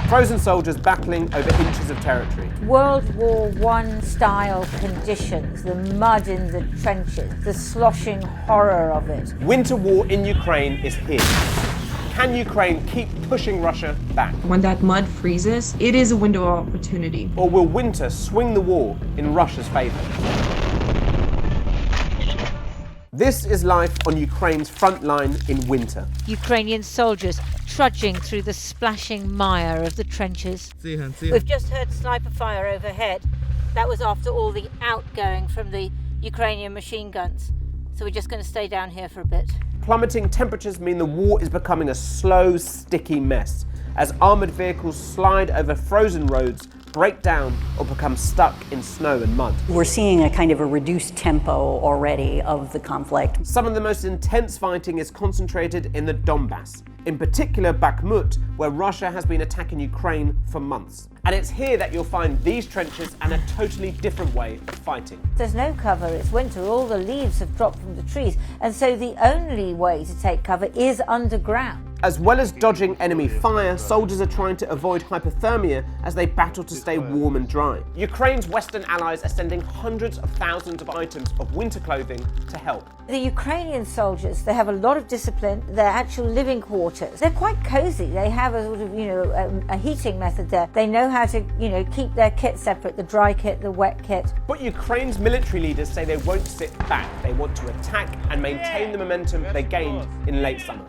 Frozen soldiers battling over inches of territory. World War I style conditions, the mud in the trenches, the sloshing horror of it. Winter war in Ukraine is here. Can Ukraine keep pushing Russia back? When that mud freezes, it is a window of opportunity. Or will winter swing the war in Russia's favour? This is life on Ukraine's front line in winter. Ukrainian soldiers trudging through the splashing mire of the trenches. We've just heard sniper fire overhead. That was after all the outgoing from the Ukrainian machine guns. So we're just going to stay down here for a bit. Plummeting temperatures mean the war is becoming a slow, sticky mess as armoured vehicles slide over frozen roads, break down or become stuck in snow and mud. We're seeing a kind of a reduced tempo already of the conflict. Some of the most intense fighting is concentrated in the Donbass, in particular Bakhmut, where Russia has been attacking Ukraine for months. And it's here that you'll find these trenches and a totally different way of fighting. There's no cover, it's winter, all the leaves have dropped from the trees, and so the only way to take cover is underground. As well as dodging enemy fire, soldiers are trying to avoid hypothermia as they battle to stay warm and dry. Ukraine's Western allies are sending hundreds of thousands of items of winter clothing to help. The Ukrainian soldiers, they have a lot of discipline, their actual living quarters. They're quite cozy, they have a sort of, a heating method there. They know how to, keep their kit separate, the dry kit, the wet kit. But Ukraine's military leaders say they won't sit back. They want to attack and maintain the momentum they gained in late summer.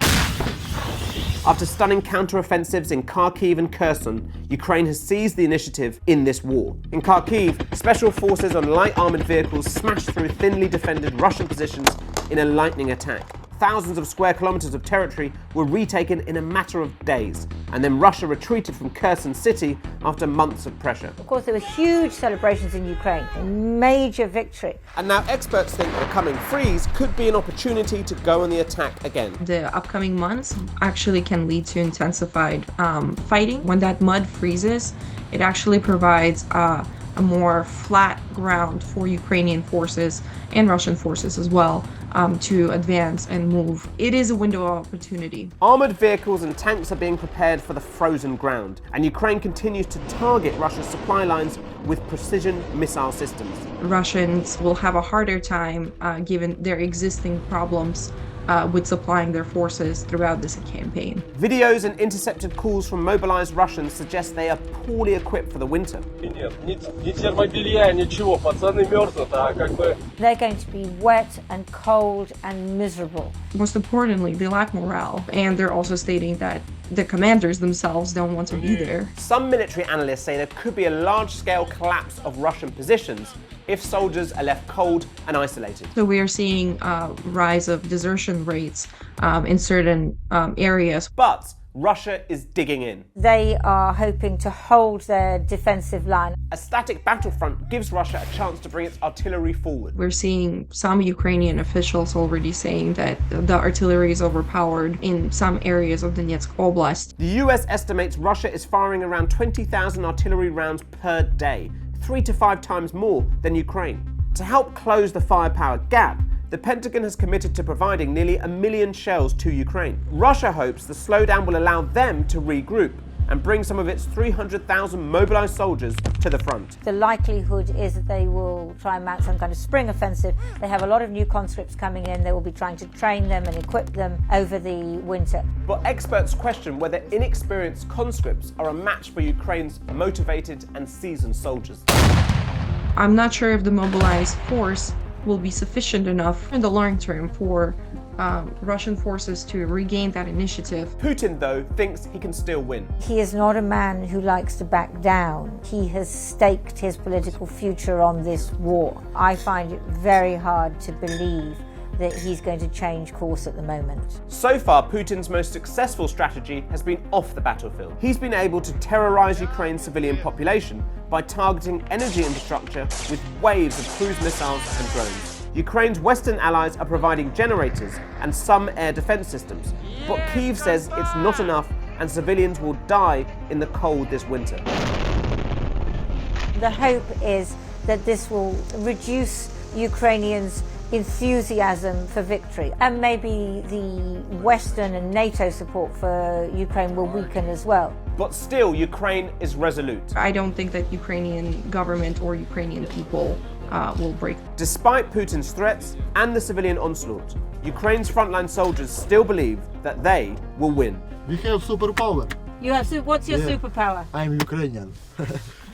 After stunning counter-offensives in Kharkiv and Kherson, Ukraine has seized the initiative in this war. In Kharkiv, special forces on light armoured vehicles smashed through thinly defended Russian positions in a lightning attack. Thousands of square kilometres of territory were retaken in a matter of days, and then Russia retreated from Kherson city after months of pressure. Of course, there were huge celebrations in Ukraine, a major victory. And now experts think the coming freeze could be an opportunity to go on the attack again. The upcoming months actually can lead to intensified fighting. When that mud freezes, it actually provides a more flat ground for Ukrainian forces and Russian forces as well to advance and move. It is a window of opportunity. Armoured vehicles and tanks are being prepared for the frozen ground, and Ukraine continues to target Russia's supply lines with precision missile systems. Russians will have a harder time given their existing problems with supplying their forces throughout this campaign. Videos and intercepted calls from mobilized Russians suggest they are poorly equipped for the winter. They're going to be wet and cold and miserable. Most importantly, they lack morale, and they're also stating that the commanders themselves don't want to be there. Some military analysts say there could be a large-scale collapse of Russian positions if soldiers are left cold and isolated. So we are seeing a rise of desertion rates in certain areas. But Russia is digging in. They are hoping to hold their defensive line. A static battlefront gives Russia a chance to bring its artillery forward. We're seeing some Ukrainian officials already saying that the artillery is overpowered in some areas of Donetsk Oblast. The US estimates Russia is firing around 20,000 artillery rounds per day, 3 to 5 times more than Ukraine. To help close the firepower gap, the Pentagon has committed to providing nearly 1 million shells to Ukraine. Russia hopes the slowdown will allow them to regroup and bring some of its 300,000 mobilized soldiers to the front. The likelihood is that they will try and mount some kind of spring offensive. They have a lot of new conscripts coming in. They will be trying to train them and equip them over the winter. But experts question whether inexperienced conscripts are a match for Ukraine's motivated and seasoned soldiers. I'm not sure if the mobilized force will be sufficient enough in the long term for Russian forces to regain that initiative. Putin, though, thinks he can still win. He is not a man who likes to back down. He has staked his political future on this war. I find it very hard to believe that he's going to change course at the moment. So far, Putin's most successful strategy has been off the battlefield. He's been able to terrorize Ukraine's civilian population by targeting energy infrastructure with waves of cruise missiles and drones. Ukraine's Western allies are providing generators and some air defense systems, but Kyiv says it's not enough and civilians will die in the cold this winter. The hope is that this will reduce Ukrainians' enthusiasm for victory. And maybe the Western and NATO support for Ukraine will weaken as well. But still, Ukraine is resolute. I don't think that Ukrainian government or Ukrainian people will break. Despite Putin's threats and the civilian onslaught, Ukraine's frontline soldiers still believe that they will win. We have superpower. You have what's your Yeah. superpower? I'm Ukrainian.